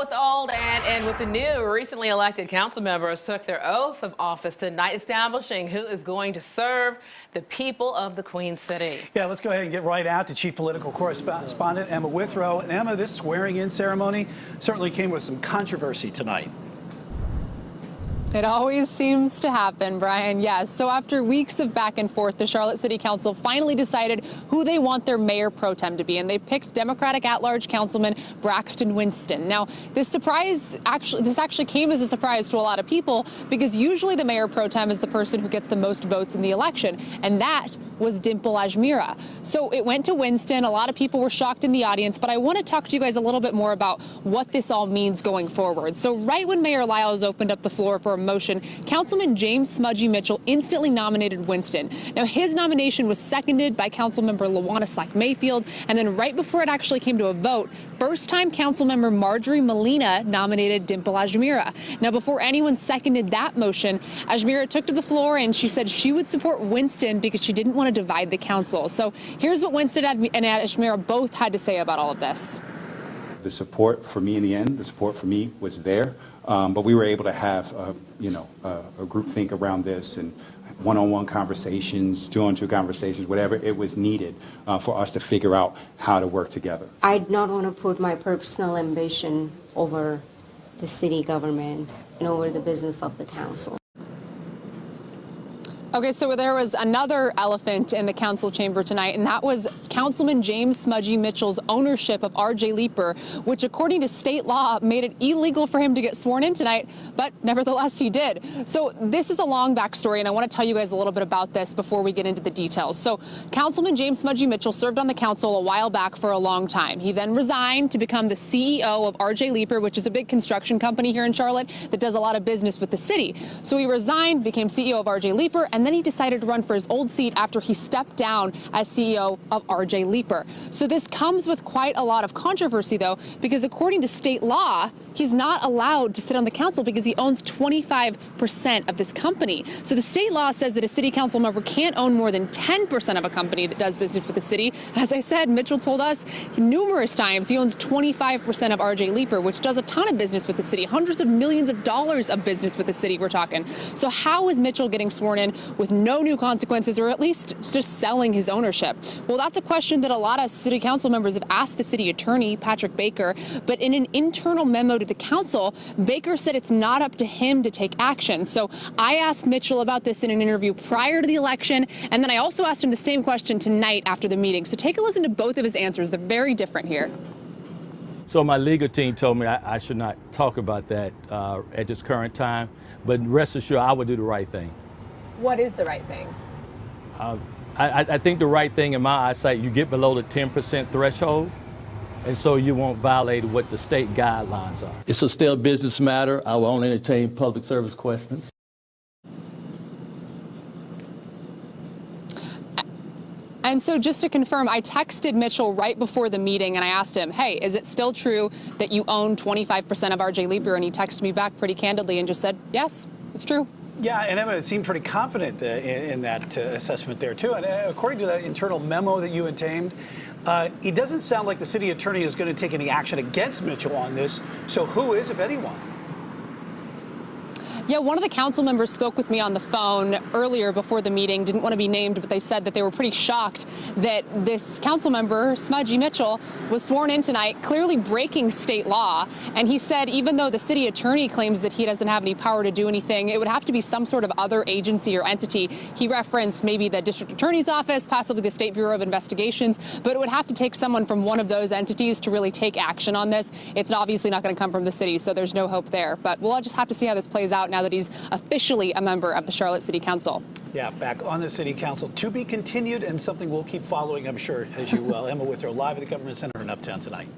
with old and with the new. Recently elected council members took their oath of office tonight, establishing who is going to serve the people of the Queen City. Yeah, let's go ahead and get right out to Chief Political Correspondent Emma Withrow. And Emma, this swearing-in ceremony certainly came with some controversy tonight. It always seems to happen, Brian. Yes. So after weeks of back and forth, the Charlotte City Council finally decided who they want their mayor pro tem to be, and they picked Democratic at-large Councilman Braxton Winston. Now, this actually came as a surprise to a lot of people because usually the mayor pro tem is the person who gets the most votes in the election, and that was Dimple Ajmera. So it went to Winston. A lot of people were shocked in the audience, but I want to talk to you guys a little bit more about what this all means going forward. So right when Mayor Lyles opened up the floor for a motion, Councilman James Smiddy Mitchell instantly nominated Winston. Now, his nomination was seconded by Councilmember Lawana Mayfield, and then right before it actually came to a vote, first-time Councilmember Marjorie Molina nominated Dimple Ajmera. Now, before anyone seconded that motion, Ajmera took to the floor and she said she would support Winston because she didn't want to divide the council. So here's what Winston and Ajmera both had to say about all of this. The support for me in the end, the support for me was there, but we were able to have, a group think around this and one-on-one conversations, two-on-two conversations, whatever it was needed for us to figure out how to work together. I not want to put my personal ambition over the city government and over the business of the council. Okay, so there was another elephant in the council chamber tonight, and that was Councilman James Smiddy Mitchell's ownership of RJ Leeper, which according to state law made it illegal for him to get sworn in tonight, but nevertheless he did. So this is a long backstory, and I want to tell you guys a little bit about this before we get into the details. So Councilman James Smiddy Mitchell served on the council a while back for a long time. He then resigned to become the CEO of RJ Leeper, which is a big construction company here in Charlotte that does a lot of business with the city. So he resigned, became CEO of RJ Leeper, and then he decided to run for his old seat after he stepped down as CEO of RJ Leeper. So this comes with quite a lot of controversy, though, because according to state law, he's not allowed to sit on the council because he owns 25% of this company. So the state law says that a city council member can't own more than 10% of a company that does business with the city. As I said, Mitchell told us numerous times he owns 25% of RJ Leeper, which does a ton of business with the city, hundreds of millions of dollars of business with the city we're talking. So how is Mitchell getting sworn in with no new consequences, or at least just selling his ownership? Well, that's a question that a lot of city council members have asked the city attorney, Patrick Baker, but in an internal memo to the council, Baker said it's not up to him to take action. So I asked Mitchell about this in an interview prior to the election, and then I also asked him the same question tonight after the meeting. So take a listen to both of his answers. They're very different here. So my legal team told me I should not talk about that at this current time, but rest assured I would do the right thing. What is the right thing? I think the right thing in my eyesight, you get below the 10% threshold, and so you won't violate what the state guidelines are. It's a still business matter. I will only entertain public service questions. And so just to confirm, I texted Mitchell right before the meeting and I asked him, hey, is it still true that you own 25% of RJ Leeper? And he texted me back pretty candidly and just said, yes, it's true. Yeah, and Emma seemed pretty confident in that assessment there, too. And according to that internal memo that you obtained, it doesn't sound like the city attorney is going to take any action against Mitchell on this. So who is, if anyone? Yeah, one of the council members spoke with me on the phone earlier before the meeting, didn't want to be named, but they said that they were pretty shocked that this council member, Smiddy Mitchell, was sworn in tonight, clearly breaking state law. And he said even though the city attorney claims that he doesn't have any power to do anything, it would have to be some sort of other agency or entity. He referenced maybe the district attorney's office, possibly the State Bureau of Investigations, but it would have to take someone from one of those entities to really take action on this. It's obviously not going to come from the city, so there's no hope there. But we'll just have to see how this plays out now that he's officially a member of the Charlotte City Council. Yeah, back on the City Council. To be continued, and something we'll keep following, I'm sure, as you will. Emma Withrow, live at the Government Center in Uptown tonight.